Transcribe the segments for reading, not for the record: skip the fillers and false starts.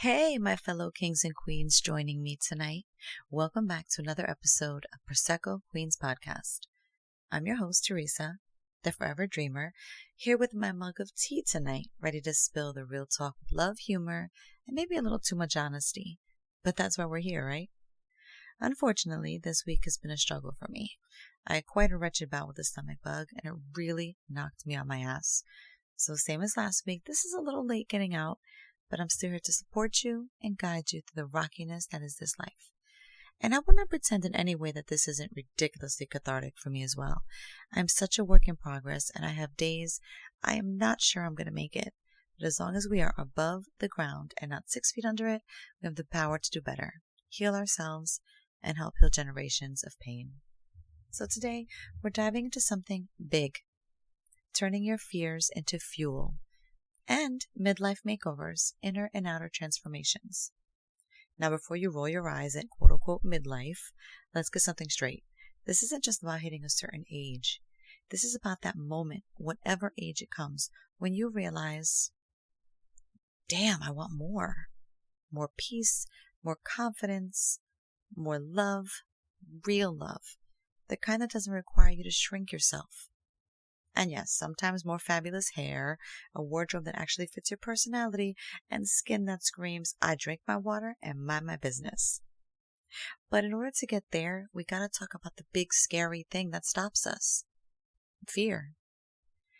Hey, my fellow kings and queens joining me tonight. Welcome back to another episode of Prosecco Queens podcast. I'm your host, Teresa, the Forever Dreamer, here with my mug of tea tonight, ready to spill the real talk with love, humor, and maybe a little too much honesty. But that's why we're here, right? Unfortunately, this week has been a struggle for me. I had quite a wretched bout with the stomach bug, and it really knocked me on my ass. So same as last week, this is a little late getting out, but I'm still here to support you and guide you through the rockiness that is this life. And I will not pretend in any way that this isn't ridiculously cathartic for me as well. I'm such a work in progress, and I have days I am not sure I'm going to make it. But as long as we are above the ground and not 6 feet under it, we have the power to do better, heal ourselves, and help heal generations of pain. So today, we're diving into something big, turning your fears into fuel, and midlife makeovers, inner and outer transformations. Now, before you roll your eyes at quote-unquote midlife, let's get something straight. This isn't just about hitting a certain age. This is about that moment, whatever age it comes, when you realize, damn, I want more. More peace, more confidence, more love, real love. The kind that doesn't require you to shrink yourself. And yes, sometimes more fabulous hair, a wardrobe that actually fits your personality, and skin that screams, I drink my water and mind my business. But in order to get there, we gotta talk about the big scary thing that stops us. Fear.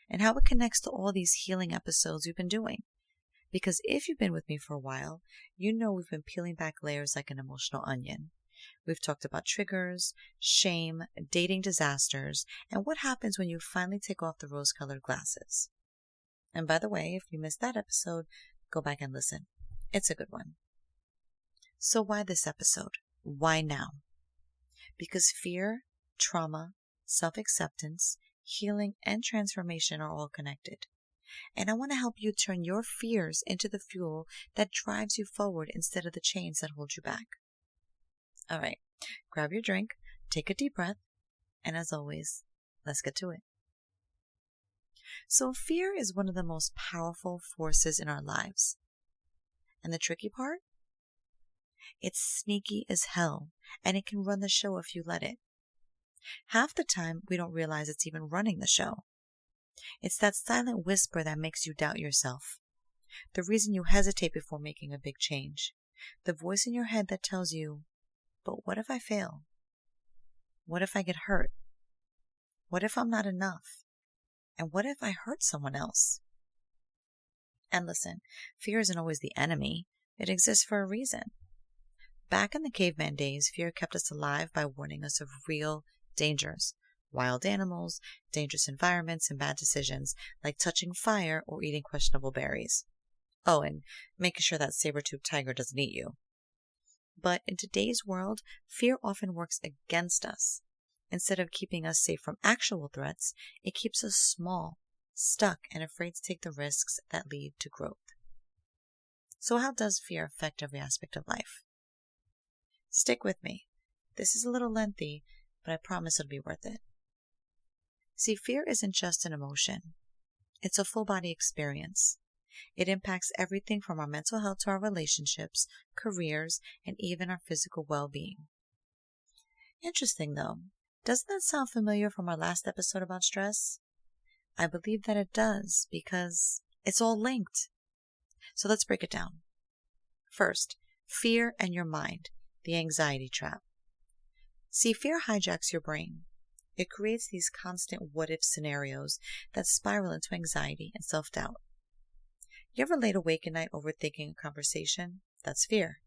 And how it connects to all these healing episodes we've been doing. Because if you've been with me for a while, you know we've been peeling back layers like an emotional onion. We've talked about triggers, shame, dating disasters, and what happens when you finally take off the rose-colored glasses. And by the way, if you missed that episode, go back and listen. It's a good one. So why this episode? Why now? Because fear, trauma, self-acceptance, healing, and transformation are all connected. And I want to help you turn your fears into the fuel that drives you forward instead of the chains that hold you back. All right, grab your drink, take a deep breath, and as always, let's get to it. So fear is one of the most powerful forces in our lives. And the tricky part? It's sneaky as hell, and it can run the show if you let it. Half the time, we don't realize it's even running the show. It's that silent whisper that makes you doubt yourself. The reason you hesitate before making a big change. The voice in your head that tells you, but what if I fail? What if I get hurt? What if I'm not enough? And what if I hurt someone else? And listen, fear isn't always the enemy. It exists for a reason. Back in the caveman days, fear kept us alive by warning us of real dangers. Wild animals, dangerous environments, and bad decisions, like touching fire or eating questionable berries. Oh, and making sure that saber-toothed tiger doesn't eat you. But in today's world, fear often works against us. Instead of keeping us safe from actual threats, it keeps us small, stuck, and afraid to take the risks that lead to growth. So how does fear affect every aspect of life? Stick with me. This is a little lengthy, but I promise it'll be worth it. See, fear isn't just an emotion. It's a full-body experience. It impacts everything from our mental health to our relationships, careers, and even our physical well-being. Interesting, though. Doesn't that sound familiar from our last episode about stress? I believe that it does, because it's all linked. So let's break it down. First, fear and your mind, the anxiety trap. See, fear hijacks your brain. It creates these constant what-if scenarios that spiral into anxiety and self-doubt. You ever laid awake at night overthinking a conversation? That's fear.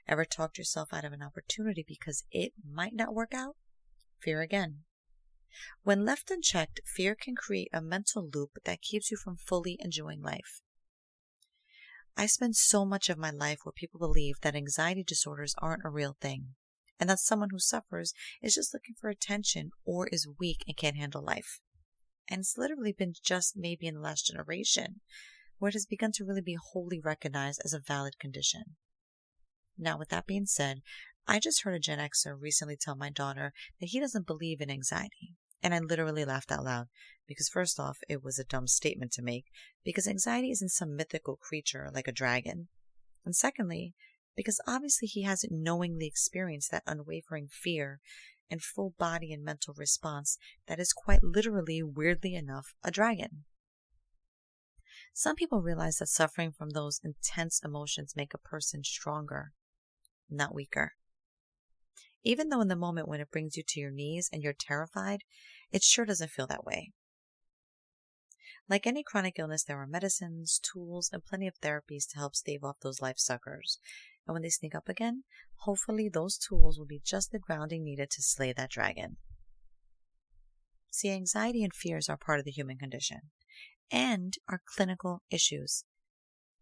Ever talked yourself out of an opportunity because it might not work out? Fear again. When left unchecked, fear can create a mental loop that keeps you from fully enjoying life. I spend so much of my life where people believe that anxiety disorders aren't a real thing, and that someone who suffers is just looking for attention or is weak and can't handle life. And it's literally been just maybe in the last generation where it has begun to really be wholly recognized as a valid condition. Now, with that being said, I just heard a Gen Xer recently tell my daughter that he doesn't believe in anxiety. And I literally laughed out loud because first off, it was a dumb statement to make because anxiety isn't some mythical creature like a dragon. And secondly, because obviously he hasn't knowingly experienced that unwavering fear and full body and mental response that is quite literally, weirdly enough, a dragon. Some people realize that suffering from those intense emotions make a person stronger, not weaker. Even though in the moment when it brings you to your knees and you're terrified, it sure doesn't feel that way. Like any chronic illness, there are medicines, tools, and plenty of therapies to help stave off those life suckers. And when they sneak up again, hopefully those tools will be just the grounding needed to slay that dragon. See, anxiety and fears are part of the human condition and are clinical issues.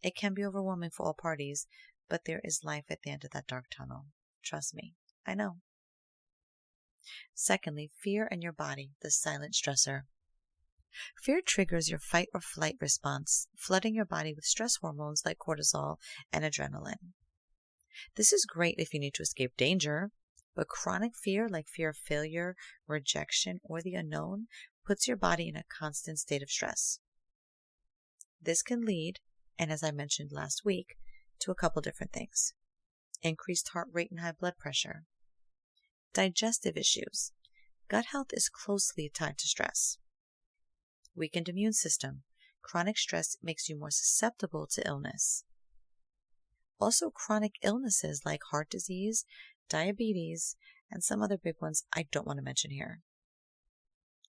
It can be overwhelming for all parties, but there is life at the end of that dark tunnel. Trust me, I know. Secondly, fear in your body, the silent stressor. Fear triggers your fight or flight response, flooding your body with stress hormones like cortisol and adrenaline. This is great if you need to escape danger, but chronic fear, like fear of failure, rejection, or the unknown, puts your body in a constant state of stress. This can lead, and as I mentioned last week, to a couple different things. Increased heart rate and high blood pressure. Digestive issues. Gut health is closely tied to stress. Weakened immune system. Chronic stress makes you more susceptible to illness. Also, chronic illnesses like heart disease, diabetes, and some other big ones I don't want to mention here.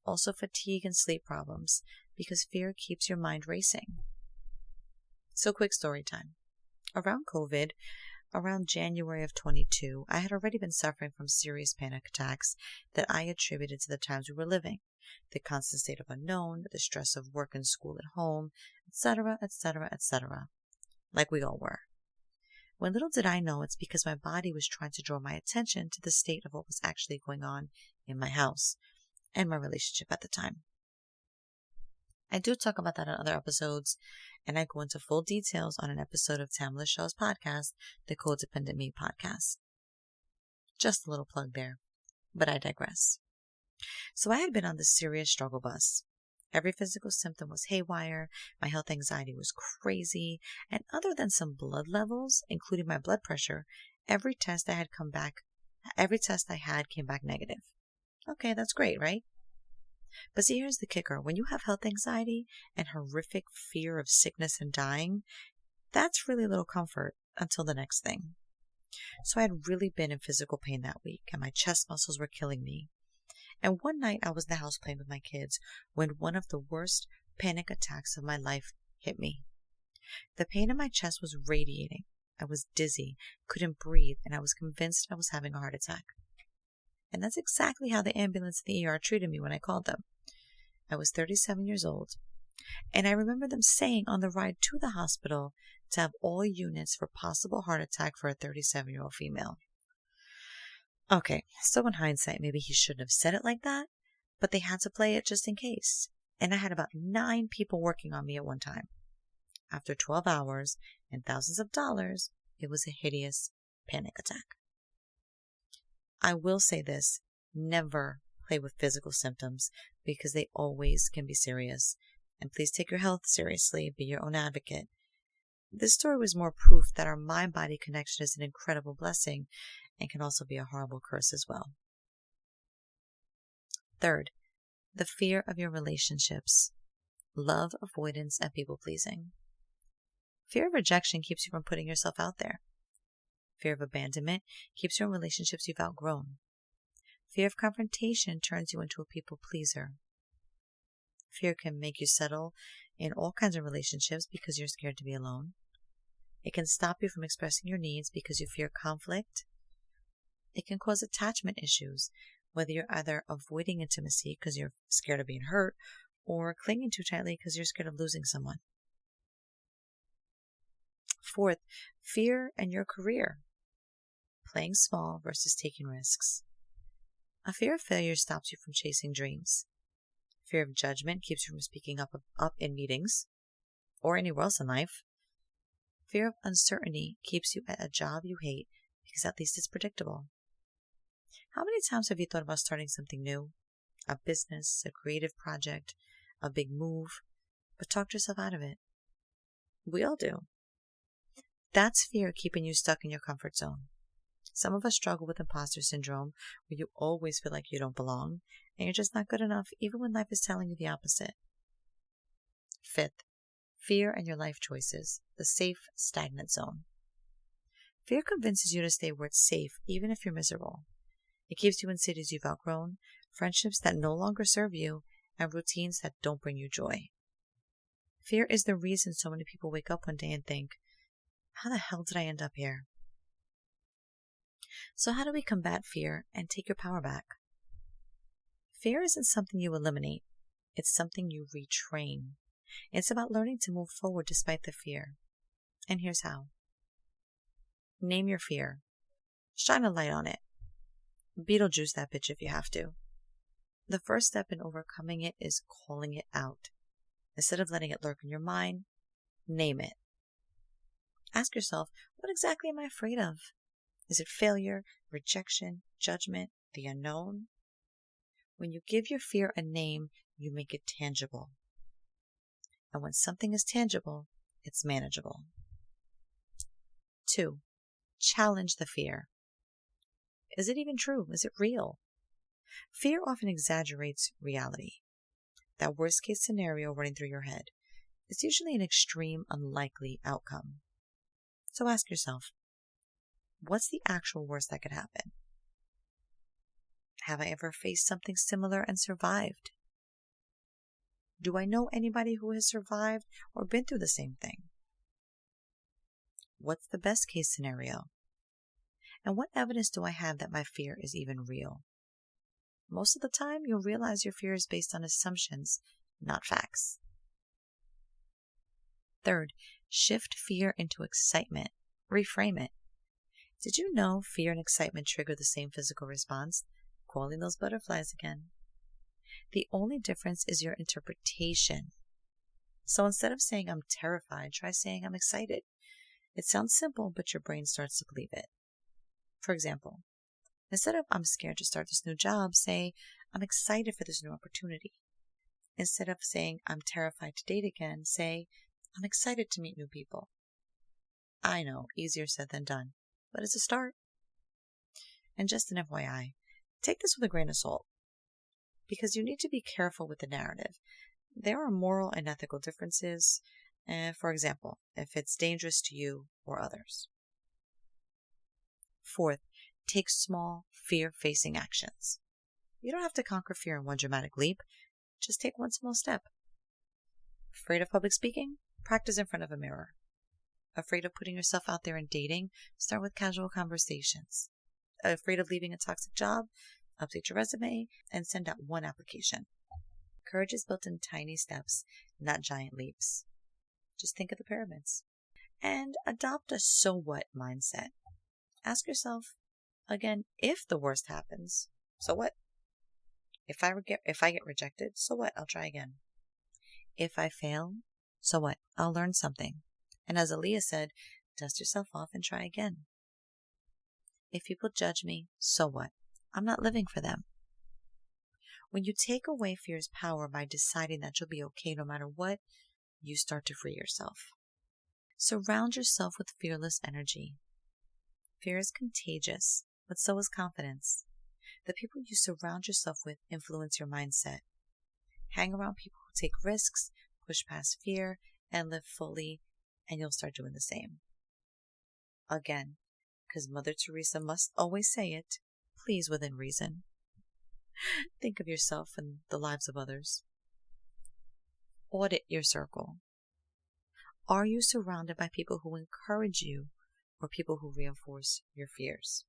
Also, fatigue and sleep problems, because fear keeps your mind racing. So, quick story time. Around COVID, around January of 22, I had already been suffering from serious panic attacks that I attributed to the times we were living. The constant state of unknown, the stress of work and school at home, etc., etc., etc. Like we all were. When little did I know, it's because my body was trying to draw my attention to the state of what was actually going on in my house and my relationship at the time. I do talk about that in other episodes, and I go into full details on an episode of Tamla Shaw's podcast, the Codependent Me podcast. Just a little plug there, but I digress. So I had been on this serious struggle bus. Every physical symptom was haywire, my health anxiety was crazy, and other than some blood levels, including my blood pressure, every test I had came back negative. Okay, that's great, right? But see, here's the kicker. When you have health anxiety and horrific fear of sickness and dying, that's really little comfort until the next thing. So I had really been in physical pain that week, and my chest muscles were killing me. And one night I was in the house playing with my kids when one of the worst panic attacks of my life hit me. The pain in my chest was radiating. I was dizzy, couldn't breathe, and I was convinced I was having a heart attack. And that's exactly how the ambulance and the ER treated me when I called them. I was 37 years old, and I remember them saying on the ride to the hospital to have all units for possible heart attack for a 37-year-old female. Okay, so in hindsight, maybe he shouldn't have said it like that, but they had to play it just in case. And I had about 9 people working on me at one time. After 12 hours and thousands of dollars, it was a hideous panic attack. I will say this, never play with physical symptoms because they always can be serious. And please take your health seriously, be your own advocate. This story was more proof that our mind-body connection is an incredible blessing and can also be a horrible curse as well. Third, the fear of your relationships, love, avoidance, and people-pleasing. Fear of rejection keeps you from putting yourself out there. Fear of abandonment keeps you in relationships you've outgrown. Fear of confrontation turns you into a people-pleaser. Fear can make you settle in all kinds of relationships because you're scared to be alone. It can stop you from expressing your needs because you fear conflict. It can cause attachment issues, whether you're either avoiding intimacy because you're scared of being hurt or clinging too tightly because you're scared of losing someone. Fourth, fear in your career. Playing small versus taking risks. A fear of failure stops you from chasing dreams. Fear of judgment keeps you from speaking up in meetings or anywhere else in life. Fear of uncertainty keeps you at a job you hate because at least it's predictable. How many times have you thought about starting something new? A business, a creative project, a big move, but talked yourself out of it? We all do. That's fear keeping you stuck in your comfort zone. Some of us struggle with imposter syndrome, where you always feel like you don't belong, and you're just not good enough, even when life is telling you the opposite. Fifth, fear and your life choices, the safe, stagnant zone. Fear convinces you to stay where it's safe, even if you're miserable. It keeps you in cities you've outgrown, friendships that no longer serve you, and routines that don't bring you joy. Fear is the reason so many people wake up one day and think, how the hell did I end up here? So how do we combat fear and take your power back? Fear isn't something you eliminate. It's something you retrain. It's about learning to move forward despite the fear. And here's how. Name your fear. Shine a light on it. Beetlejuice that bitch if you have to. The first step in overcoming it is calling it out. Instead of letting it lurk in your mind, name it. Ask yourself, what exactly am I afraid of? Is it failure, rejection, judgment, the unknown? When you give your fear a name, you make it tangible. And when something is tangible, it's manageable. 2. Challenge the fear. Is it even true? Is it real? Fear often exaggerates reality. That worst case scenario running through your head is usually an extreme, unlikely outcome. So ask yourself, what's the actual worst that could happen? Have I ever faced something similar and survived? Do I know anybody who has survived or been through the same thing? What's the best case scenario? And what evidence do I have that my fear is even real? Most of the time, you'll realize your fear is based on assumptions, not facts. 3rd, shift fear into excitement. Reframe it. Did you know fear and excitement trigger the same physical response? Calling those butterflies again. The only difference is your interpretation. So instead of saying I'm terrified, try saying I'm excited. It sounds simple, but your brain starts to believe it. For example, instead of I'm scared to start this new job, say I'm excited for this new opportunity. Instead of saying I'm terrified to date again, say I'm excited to meet new people. I know, easier said than done, but it's a start. And just an FYI, take this with a grain of salt, because you need to be careful with the narrative. There are moral and ethical differences, for example, if it's dangerous to you or others. 4th, take small, fear-facing actions. You don't have to conquer fear in one dramatic leap. Just take one small step. Afraid of public speaking? Practice in front of a mirror. Afraid of putting yourself out there and dating? Start with casual conversations. Afraid of leaving a toxic job? Update your resume and send out one application. Courage is built in tiny steps, not giant leaps. Just think of the pyramids. And adopt a so what mindset. Ask yourself, again, if the worst happens, so what? If I get rejected, so what? I'll try again. If I fail, so what? I'll learn something. And as Aaliyah said, dust yourself off and try again. If people judge me, so what? I'm not living for them. When you take away fear's power by deciding that you'll be okay no matter what, you start to free yourself. Surround yourself with fearless energy. Fear is contagious, but so is confidence. The people you surround yourself with influence your mindset. Hang around people who take risks, push past fear, and live fully, and you'll start doing the same. Again, because Mother Teresa must always say it, please within reason. Think of yourself and the lives of others. Audit your circle. Are you surrounded by people who encourage you or people who reinforce your fears?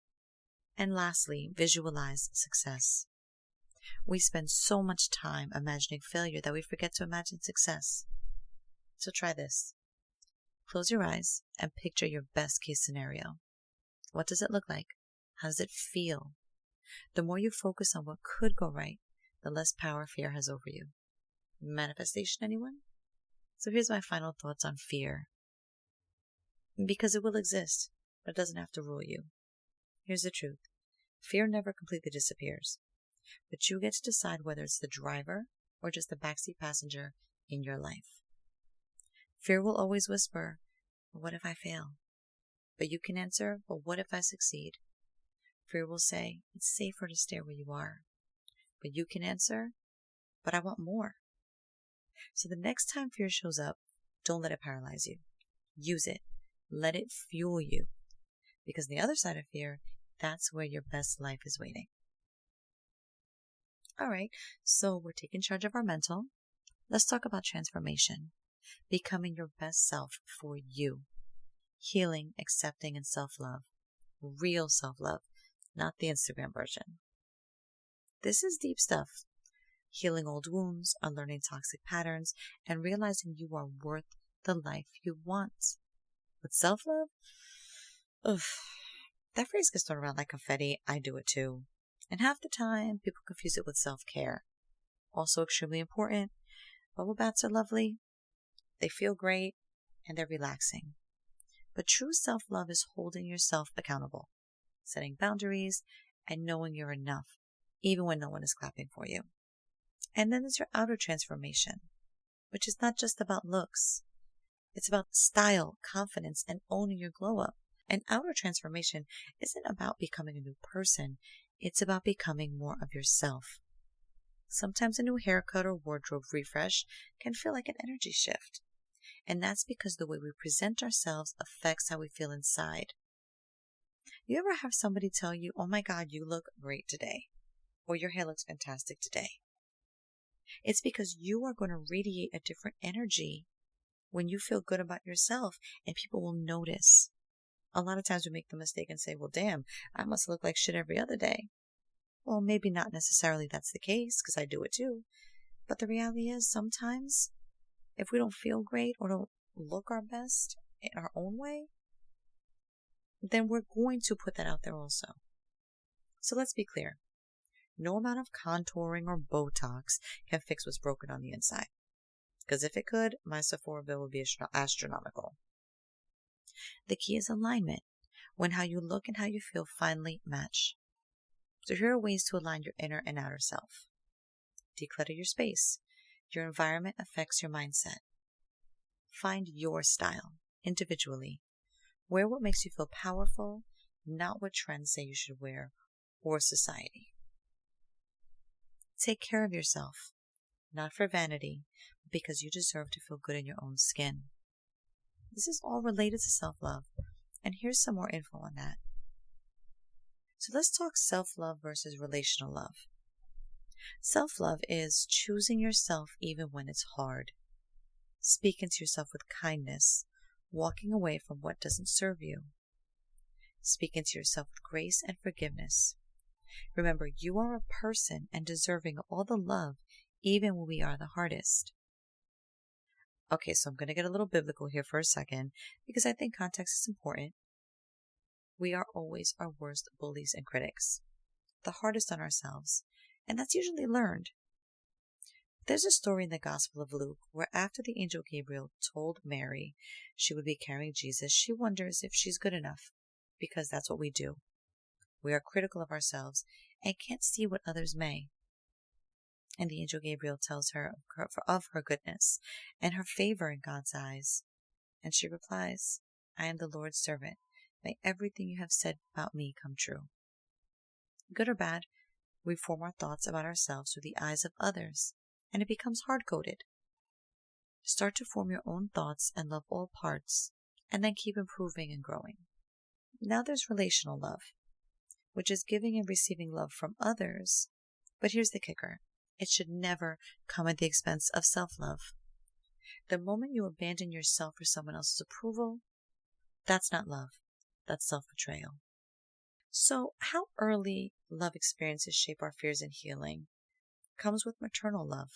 And lastly, visualize success. We spend so much time imagining failure that we forget to imagine success. So try this. Close your eyes and picture your best case scenario. What does it look like? How does it feel? The more you focus on what could go right, the less power fear has over you. Manifestation, anyone? So here's my final thoughts on fear. Because it will exist, but it doesn't have to rule you. Here's the truth. Fear never completely disappears, but you get to decide whether it's the driver or just the backseat passenger in your life. Fear will always whisper, what if I fail? But you can answer, well, what if I succeed? Fear will say, it's safer to stay where you are. But you can answer, but I want more. So the next time fear shows up, don't let it paralyze you. Use it. Let it fuel you. Because the other side of fear, that's where your best life is waiting. All right, so we're taking charge of our mental. Let's talk about transformation. Becoming your best self for you. Healing, accepting, and self-love. Real self-love, not the Instagram version. This is deep stuff. Healing old wounds, unlearning toxic patterns, and realizing you are worth the life you want. With self-love, that phrase gets thrown around like confetti. I do it too. And half the time, people confuse it with self-care. Also extremely important. Bubble baths are lovely. They feel great, and they're relaxing. But true self-love is holding yourself accountable, setting boundaries, and knowing you're enough, even when no one is clapping for you. And then there's your outer transformation, which is not just about looks. It's about style, confidence, and owning your glow up. And outer transformation isn't about becoming a new person. It's about becoming more of yourself. Sometimes a new haircut or wardrobe refresh can feel like an energy shift. And that's because the way we present ourselves affects how we feel inside. You ever have somebody tell you, oh my God, you look great today, or your hair looks fantastic today? It's because you are going to radiate a different energy when you feel good about yourself, and people will notice. A lot of times we make the mistake and say, well, damn, I must look like shit every other day. Well, maybe not necessarily that's the case, because I do it too. But the reality is sometimes if we don't feel great or don't look our best in our own way, then we're going to put that out there also. So let's be clear. No amount of contouring or Botox can fix what's broken on the inside. Because if it could, my Sephora bill would be astronomical. The key is alignment, when how you look and how you feel finally match. So here are ways to align your inner and outer self. Declutter your space. Your environment affects your mindset. Find your style individually. Wear what makes you feel powerful, not what trends say you should wear or society. Take care of yourself, not for vanity, but because you deserve to feel good in your own skin. This is all related to self-love, and here's some more info on that. So let's talk self-love versus relational love. Self-love is choosing yourself even when it's hard, speaking to yourself with kindness, walking away from what doesn't serve you, speaking to yourself with grace and forgiveness. Remember, you are a person and deserving of all the love, even when we are the hardest. Okay, so I'm going to get a little biblical here for a second, because I think context is important. We are always our worst bullies and critics, the hardest on ourselves, and that's usually learned. There's a story in the Gospel of Luke where after the angel Gabriel told Mary she would be carrying Jesus, she wonders if she's good enough, because that's what we do. We are critical of ourselves and can't see what others may. And the angel Gabriel tells her of her goodness and her favor in God's eyes. And she replies, I am the Lord's servant. May everything you have said about me come true. Good or bad, we form our thoughts about ourselves through the eyes of others, and it becomes hard-coded. Start to form your own thoughts and love all parts, and then keep improving and growing. Now there's relational love, which is giving and receiving love from others. But here's the kicker. It should never come at the expense of self-love. The moment you abandon yourself for someone else's approval, that's not love. That's self-betrayal. So how early love experiences shape our fears and healing comes with maternal love.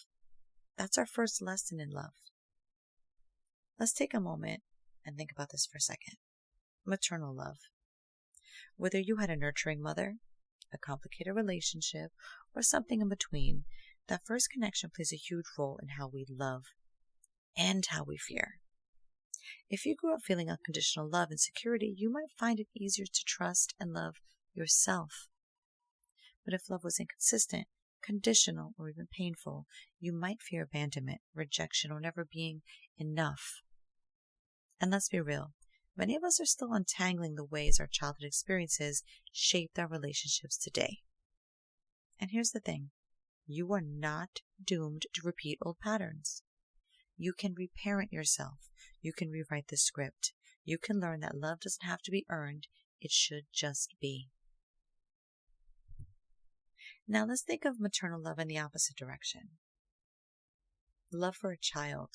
That's our first lesson in love. Let's take a moment and think about this for a second. Maternal love. Whether you had a nurturing mother, a complicated relationship, or something in between, that first connection plays a huge role in how we love and how we fear. If you grew up feeling unconditional love and security, you might find it easier to trust and love yourself. But if love was inconsistent, conditional, or even painful, you might fear abandonment, rejection, or never being enough. And let's be real, many of us are still untangling the ways our childhood experiences shaped our relationships today. And here's the thing. You are not doomed to repeat old patterns. You can reparent yourself. You can rewrite the script. You can learn that love doesn't have to be earned. It should just be. Now let's think of maternal love in the opposite direction. Love for a child.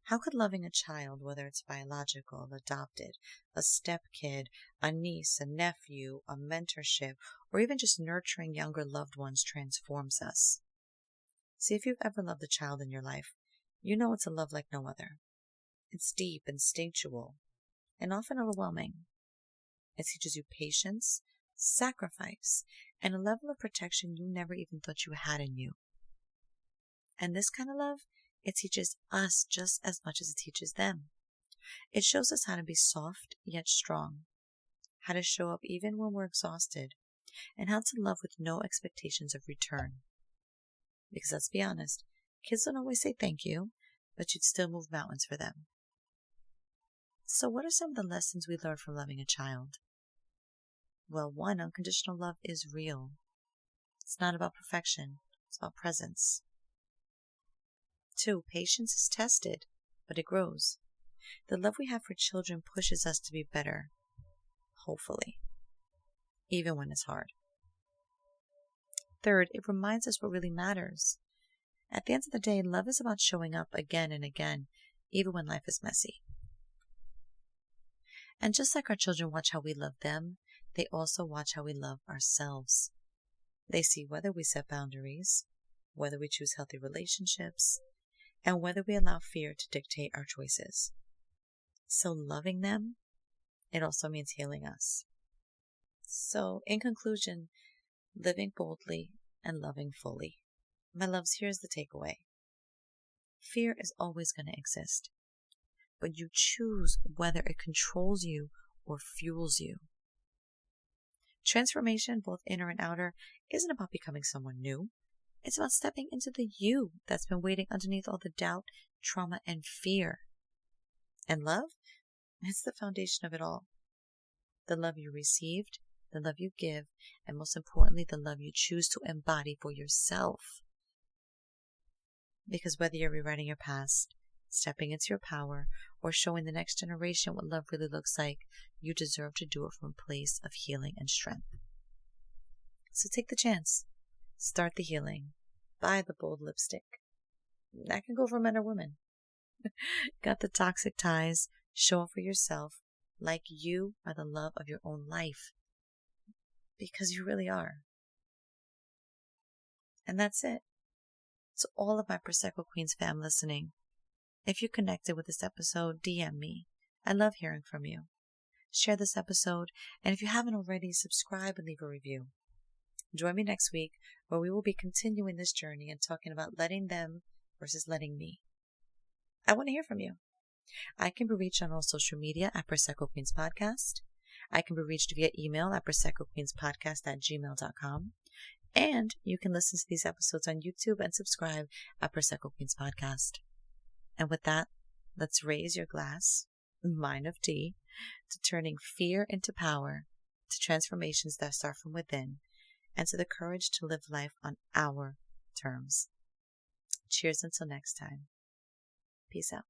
How could loving a child, whether it's biological, adopted, a stepkid, a niece, a nephew, a mentorship, or even just nurturing younger loved ones transforms us? See, if you've ever loved a child in your life, you know it's a love like no other. It's deep, instinctual, and often overwhelming. It teaches you patience, sacrifice, and a level of protection you never even thought you had in you. And this kind of love, it teaches us just as much as it teaches them. It shows us how to be soft yet strong, how to show up even when we're exhausted, and how to love with no expectations of return. Because let's be honest, kids don't always say thank you, but you'd still move mountains for them. So what are some of the lessons we learned from loving a child? Well, one, unconditional love is real. It's not about perfection. It's about presence. 2, patience is tested, but it grows. The love we have for children pushes us to be better, hopefully, even when it's hard. 3, it reminds us what really matters. At the end of the day, love is about showing up again and again, even when life is messy. And just like our children watch how we love them, they also watch how we love ourselves. They see whether we set boundaries, whether we choose healthy relationships, and whether we allow fear to dictate our choices. So loving them, it also means healing us. So in conclusion, living boldly and loving fully. My loves, here's the takeaway. Fear is always going to exist, but you choose whether it controls you or fuels you. Transformation, both inner and outer, isn't about becoming someone new. It's about stepping into the you that's been waiting underneath all the doubt, trauma, and fear. And love? It's the foundation of it all. The love you received, the love you give, and most importantly, the love you choose to embody for yourself. Because whether you're rewriting your past, stepping into your power, or showing the next generation what love really looks like, you deserve to do it from a place of healing and strength. So take the chance. Start the healing. Buy the bold lipstick. That can go for men or women. Got the toxic ties. Show up for yourself like you are the love of your own life. Because you really are. And that's it. To all of my Prosecco Queens fam listening, if you connected with this episode, DM me. I love hearing from you. Share this episode, and if you haven't already, subscribe and leave a review. Join me next week, where we will be continuing this journey and talking about letting them versus letting me. I want to hear from you. I can be reached on all social media at Prosecco Queens Podcast. I can be reached via email at proseccoqueenspodcast@gmail.com. And you can listen to these episodes on YouTube and subscribe at Prosecco Queens Podcast. And with that, let's raise your glass, mine of tea, to turning fear into power, to transformations that start from within, and to the courage to live life on our terms. Cheers until next time. Peace out.